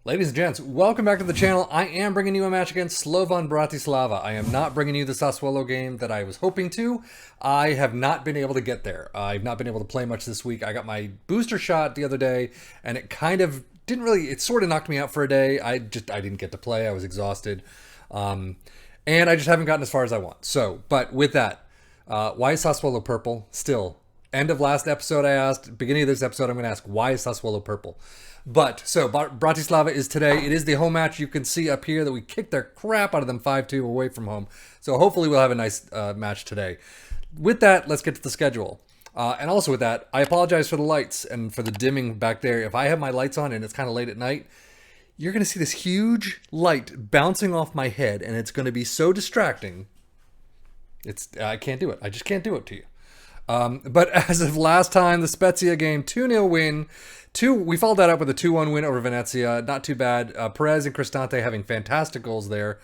Ladies and gents, welcome back to the channel. I am bringing you a match against Slovan Bratislava. I am not bringing you the Sassuolo game that I was hoping to. I have not been able to get there. I've not been able to play much this week. I got my booster shot the other day, and it kind of didn't really, it sort of knocked me out for a day. I didn't get to play. I was exhausted. And I just haven't gotten as far as I want. So, but with that, why is Sassuolo purple? Still, end of last episode I asked, beginning of this episode I'm going to ask, why is Sassuolo purple? But, so, Bratislava is today. It is the home match. You can see up here that we kicked the crap out of them 5-2 away from home. So hopefully we'll have a nice match today. With that, let's get to the schedule. And also with that, I apologize for the lights and for the dimming back there. If I have my lights on and it's kind of late at night, you're going to see this huge light bouncing off my head, and it's going to be so distracting. I can't do it. I just can't do it to you. But as of last time, the Spezia game, 2-0 win. We followed that up with a 2-1 win over Venezia. Not too bad. Perez and Cristante having fantastic goals there.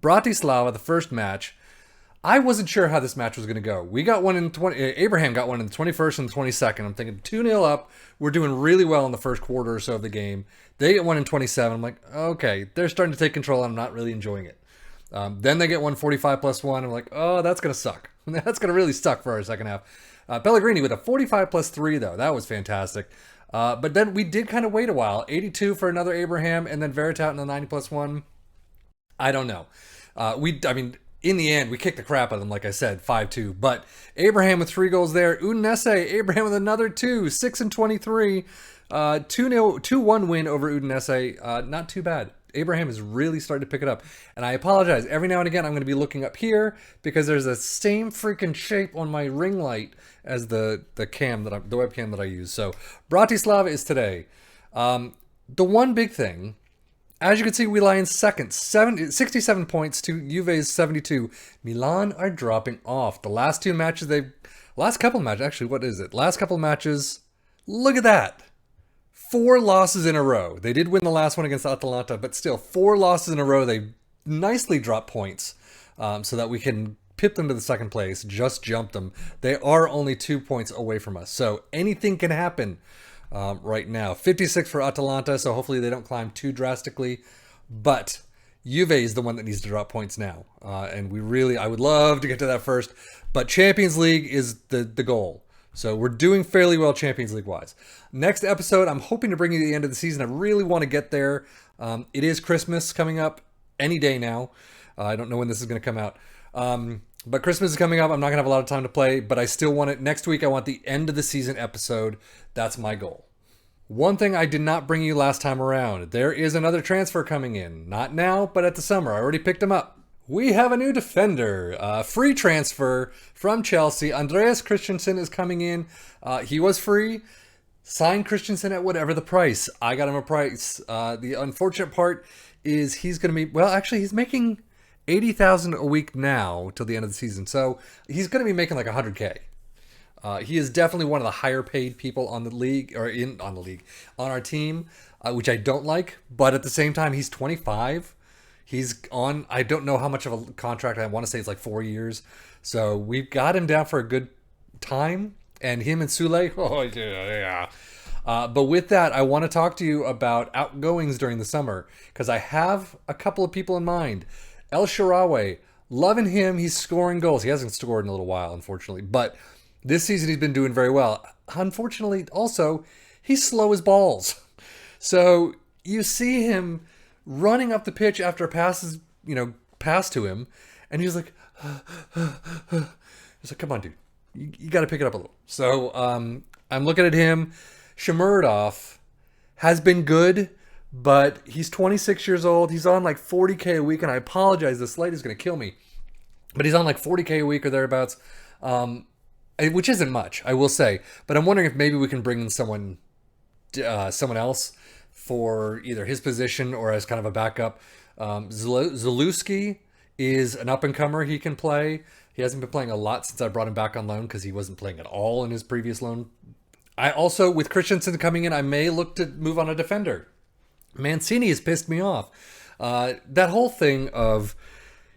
Bratislava, the first match. I wasn't sure how this match was going to go. We got one in 20. Abraham got one in the 21st and the 22nd. I'm thinking 2-0 up. We're doing really well in the first quarter or so of the game. They get one in 27. I'm like, okay, they're starting to take control. I'm not really enjoying it. Then they get 145 plus 1. I'm like, oh, that's going to suck. That's going to really suck for our second half. Pellegrini with a 45 plus 3, though. That was fantastic. But then we did kind of wait a while. 82 for another Abraham, and then Veritat in the 90 plus 1. I don't know. In the end, we kicked the crap out of them, like I said, 5-2. But Abraham with 3 goals there. Udinese, Abraham with another 2, 6 and 23. 2-1 win over Udinese. Not too bad. Abraham is really starting to pick it up. And I apologize. Every now and again, I'm going to be looking up here because there's the same freaking shape on my ring light as the webcam that I use. So Bratislava is today. The one big thing, as you can see, we lie in second, 67 points to Juve's 72. Milan are dropping off. The last two matches last couple matches, look at that. 4 losses in a row. They did win the last one against Atalanta, but still 4 losses in a row. They nicely dropped points so that we can pip them to the second place, just jump them. They are only 2 points away from us, so anything can happen right now. 56 for Atalanta, so hopefully they don't climb too drastically, but Juve is the one that needs to drop points now, and I would love to get to that first, but Champions League is the goal. So we're doing fairly well Champions League-wise. Next episode, I'm hoping to bring you to the end of the season. I really want to get there. It is Christmas coming up any day now. I don't know when this is going to come out. But Christmas is coming up. I'm not going to have a lot of time to play, but I still want it. Next week, I want the end of the season episode. That's my goal. One thing I did not bring you last time around. There is another transfer coming in. Not now, but at the summer. I already picked him up. We have a new defender, free transfer from Chelsea. Andreas Christensen is coming in. He was free. Sign Christensen at whatever the price. I got him a price. The unfortunate part is he's going to be, he's making 80,000 a week now till the end of the season. So he's going to be making like 100K. He is definitely one of the higher paid people on the league, on our team, which I don't like. But at the same time, he's 25. He's on, I don't know how much of a contract. I want to say it's like 4 years. So we've got him down for a good time. And him and Sule, oh yeah. But with that, I want to talk to you about outgoings during the summer. Because I have a couple of people in mind. El Shaarawy, loving him. He's scoring goals. He hasn't scored in a little while, unfortunately. But this season he's been doing very well. Unfortunately, also, he's slow as balls. So you see him running up the pitch after a pass to him, and he's like, come on, dude, you got to pick it up a little. So I'm looking at him. Shemurdov has been good, but he's 26 years old. He's on like 40K a week, and I apologize, this light is going to kill me, but he's on like 40K a week or thereabouts, which isn't much, I will say. But I'm wondering if maybe we can bring in someone else for either his position or as kind of a backup. Zalewski is an up-and-comer. He can play. He hasn't been playing a lot since I brought him back on loan because he wasn't playing at all in his previous loan. I also, with Christensen coming in, I may look to move on a defender. Mancini has pissed me off. That whole thing of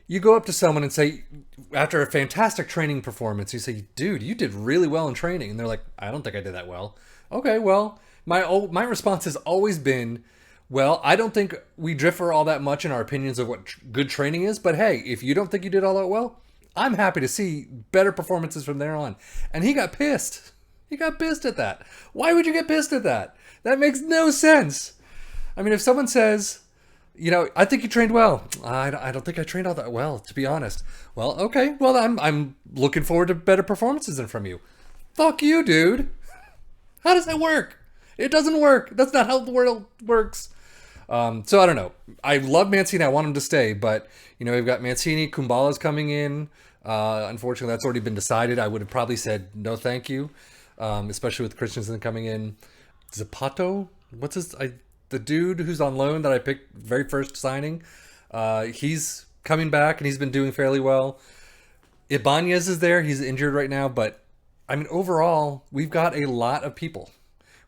you go up to someone and say, after a fantastic training performance, you say, dude, you did really well in training. And they're like, I don't think I did that well. Okay, well, my response has always been, Well, I don't think we differ all that much in our opinions of what good training is, but hey, if you don't think you did all that well, I'm happy to see better performances from there on. And he got pissed. He got pissed at that. Why would you get pissed at that? That makes no sense. I mean, if someone says, I think you trained well. I don't think I trained all that well, to be honest. Well, okay. Well, I'm looking forward to better performances from you. Fuck you, dude. How does that work? It doesn't work. That's not how the world works. So I don't know. I love Mancini. I want him to stay, but we've got Mancini. Kumbala's coming in. Unfortunately, that's already been decided. I would have probably said no, thank you, especially with Christensen coming in. Zapato, the dude who's on loan that I picked very first signing. He's coming back and he's been doing fairly well. Ibanez is there. He's injured right now, but I mean overall, we've got a lot of people.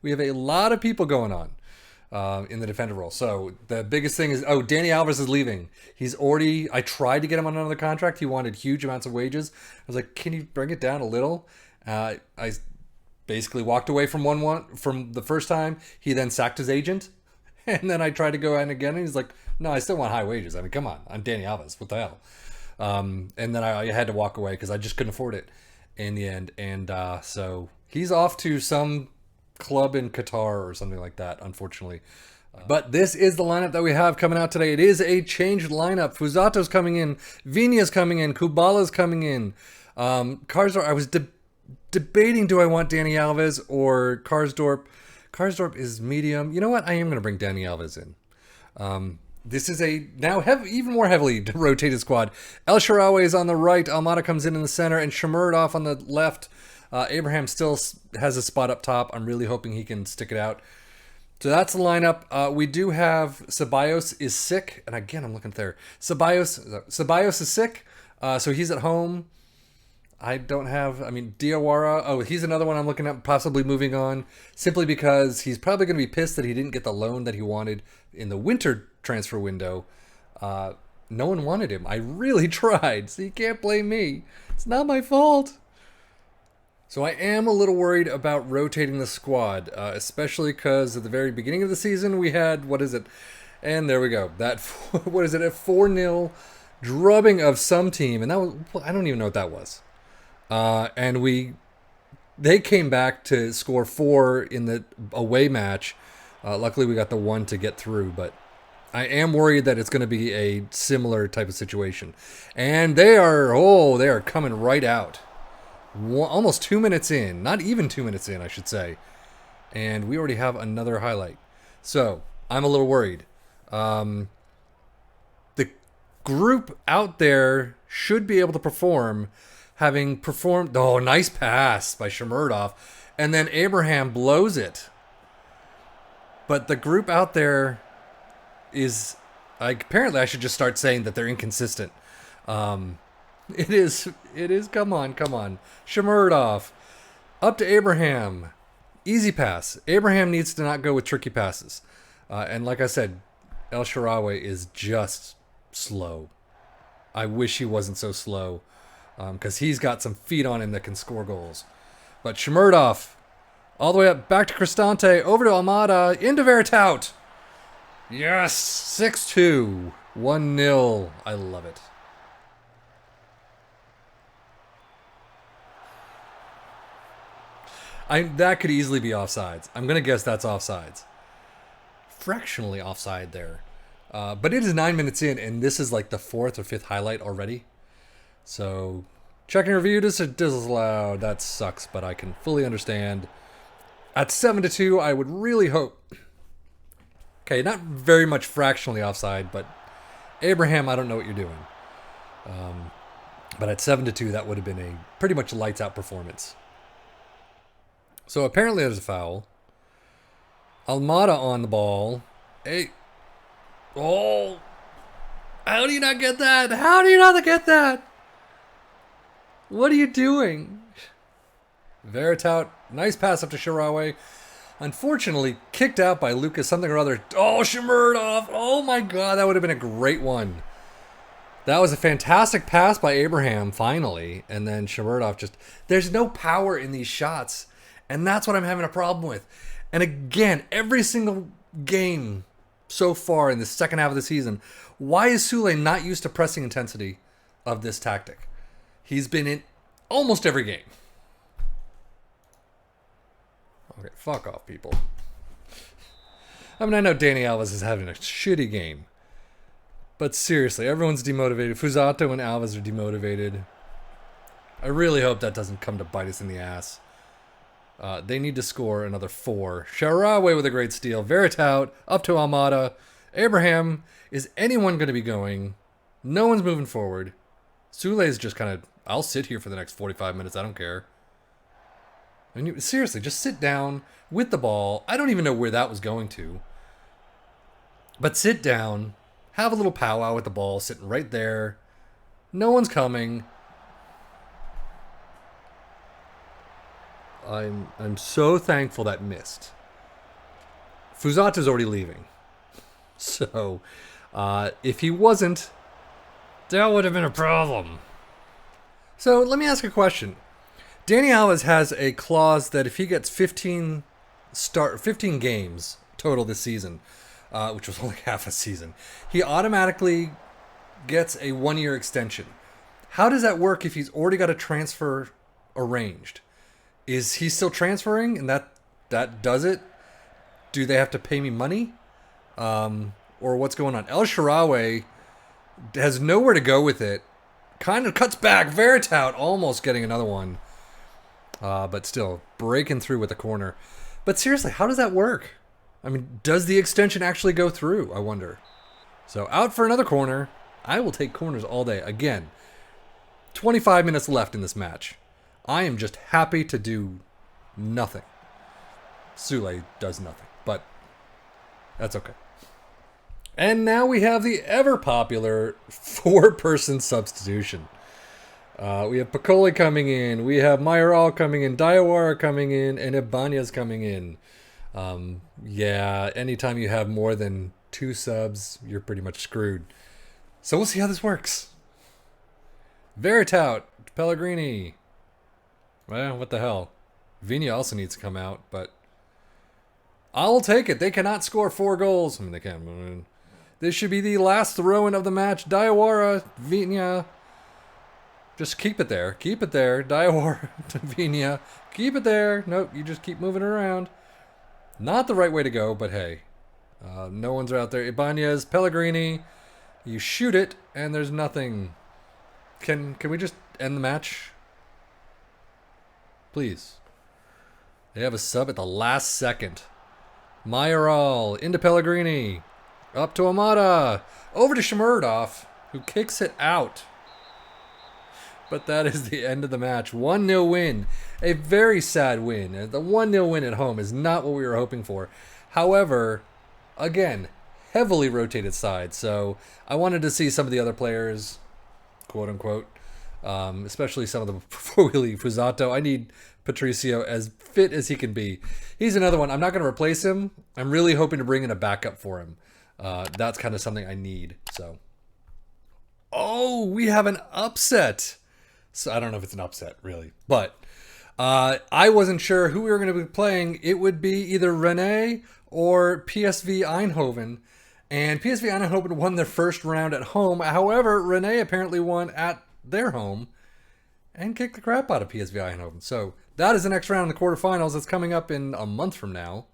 We have a lot of people going on. In the defender role. So the biggest thing is, Danny Alves is leaving. I tried to get him on another contract. He wanted huge amounts of wages. I was like, can you bring it down a little? I basically walked away from from the first time. He then sacked his agent. And then I tried to go in again. And he's like, no, I still want high wages. I mean, come on. I'm Danny Alves. What the hell? And then I had to walk away because I just couldn't afford it in the end. And so he's off to some club in Qatar or something like that, unfortunately. But this is the lineup that we have coming out today. It is a changed lineup. Fusato's coming in. Vina's coming in. Kubala's coming in. Karsdorp, I was debating, do I want Danny Alves or Karsdorp? Karsdorp is medium. You know what? I am going to bring Danny Alves in. This is a now even more heavily rotated squad. El Shaarawy is on the right. Almada comes in the center. And Shomurodov on the left. Abraham still has a spot up top. I'm really hoping he can stick it out. So that's the lineup. We do have Ceballos is sick. And again, I'm looking there. Ceballos is sick. So he's at home. Diawara. He's another one I'm looking at possibly moving on. Simply because he's probably going to be pissed that he didn't get the loan that he wanted in the winter transfer window. No one wanted him. I really tried. So you can't blame me. It's not my fault. So I am a little worried about rotating the squad, especially because at the very beginning of the season we had, and there we go, that, a 4-0 drubbing of some team, and that was, I don't even know what that was. And they came back to score 4 in the away match. Luckily we got the 1 to get through, but I am worried that it's going to be a similar type of situation. And they are coming right out. Almost 2 minutes in, not even 2 minutes in, I should say. And we already have another highlight. So I'm a little worried. The group out there should be able to perform, having performed. Oh, nice pass by Shomurodov. And then Abraham blows it. But the group out there is, apparently I should just start saying that they're inconsistent. It is. Come on. Shomurodov. Up to Abraham. Easy pass. Abraham needs to not go with tricky passes. And like I said, El Shaarawy is just slow. I wish he wasn't so slow. Because he's got some feet on him that can score goals. But Shomurodov. All the way up. Back to Cristante. Over to Almada. Into Veritout. Yes. 6-2. 1-0. I love it. That could easily be offsides. I'm going to guess that's offsides. Fractionally offside there. But it is 9 minutes in, and this is like the 4th or 5th highlight already. So, check and review disallowed. That sucks, but I can fully understand. At 7-2, I would really hope. Okay, not very much fractionally offside, but Abraham, I don't know what you're doing. But at 7-2, that would have been a pretty much lights out performance. So apparently there's a foul. Almada on the ball. Hey. Oh. How do you not get that? How do you not get that? What are you doing? Veritout. Nice pass up to Shaarawy. Unfortunately, kicked out by Lucas something or other. Oh, Shomurodov. Oh my God, that would have been a great one. That was a fantastic pass by Abraham, finally. And then Shomurodov just... There's no power in these shots. And that's what I'm having a problem with. And again, every single game so far in the second half of the season. Why is Sule not used to pressing intensity of this tactic? He's been in almost every game. Okay, fuck off, people. I mean, I know Dani Alves is having a shitty game. But seriously, everyone's demotivated. Fusato and Alves are demotivated. I really hope that doesn't come to bite us in the ass. They need to score another 4. Sharawi with a great steal. Veritout up to Almada. Abraham, is anyone going to be going? No one's moving forward. Sule's just kind of, I'll sit here for the next 45 minutes. I don't care. I mean, seriously, just sit down with the ball. I don't even know where that was going to. But sit down. Have a little powwow with the ball sitting right there. No one's coming. I'm so thankful that missed. Fusato's already leaving. So, if he wasn't, that would have been a problem. So, let me ask a question. Dani Alves has a clause that if he gets 15 games total this season, which was only half a season, he automatically gets a 1-year extension. How does that work if he's already got a transfer arranged? Is he still transferring and that does it? Do they have to pay me money? Or what's going on? El Shaarawy has nowhere to go with it. Kind of cuts back. Veritout almost getting another one. But still, breaking through with the corner. But seriously, how does that work? I mean, does the extension actually go through? I wonder. So out for another corner. I will take corners all day. Again, 25 minutes left in this match. I am just happy to do nothing. Sule does nothing, but that's okay. And now we have the ever-popular 4-person substitution. We have Piccoli coming in, we have Mayoral coming in, Diawara coming in, and Ibanez coming in. Yeah, anytime you have more than 2 subs, you're pretty much screwed. So we'll see how this works. Veritout, Pellegrini. Well, what the hell. Viña also needs to come out, but I'll take it. They cannot score 4 goals. I mean, they can. This should be the last throw-in of the match. Diawara, Viña. Just keep it there. Keep it there. Diawara to Viña. Keep it there. Nope, you just keep moving it around. Not the right way to go, but hey. No one's out there. Ibanez, Pellegrini. You shoot it, and there's nothing. Can we just end the match? Please. They have a sub at the last second. Mayoral into Pellegrini. Up to Amada. Over to Shmurodov, who kicks it out. But that is the end of the match. 1-0 win. A very sad win. The 1-0 win at home is not what we were hoping for. However, again, heavily rotated side. So I wanted to see some of the other players, quote unquote, especially some of them before we leave. Fusato, I need Patricio as fit as he can be. He's another one. I'm not going to replace him. I'm really hoping to bring in a backup for him. That's kind of something I need. So, oh, we have an upset. So I don't know if it's an upset really, but I wasn't sure who we were going to be playing. It would be either Rene or PSV Eindhoven. And PSV Eindhoven won their first round at home. However, Rene apparently won at their home and kicked the crap out of PSV Eindhoven. So that is the next round in the quarterfinals. It's coming up in a month from now.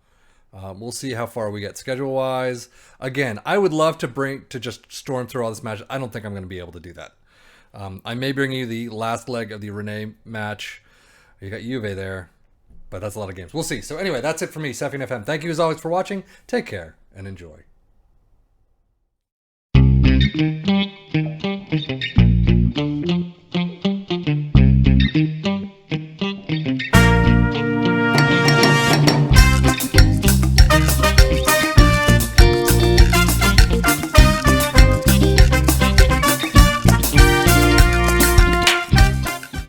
We'll see how far we get schedule-wise. Again, I would love to just storm through all this match. I don't think I'm going to be able to do that. I may bring you the last leg of the Rene match. You got Juve there, but that's a lot of games. We'll see. So anyway, that's it for me, Sefian FM. Thank you as always for watching. Take care and enjoy.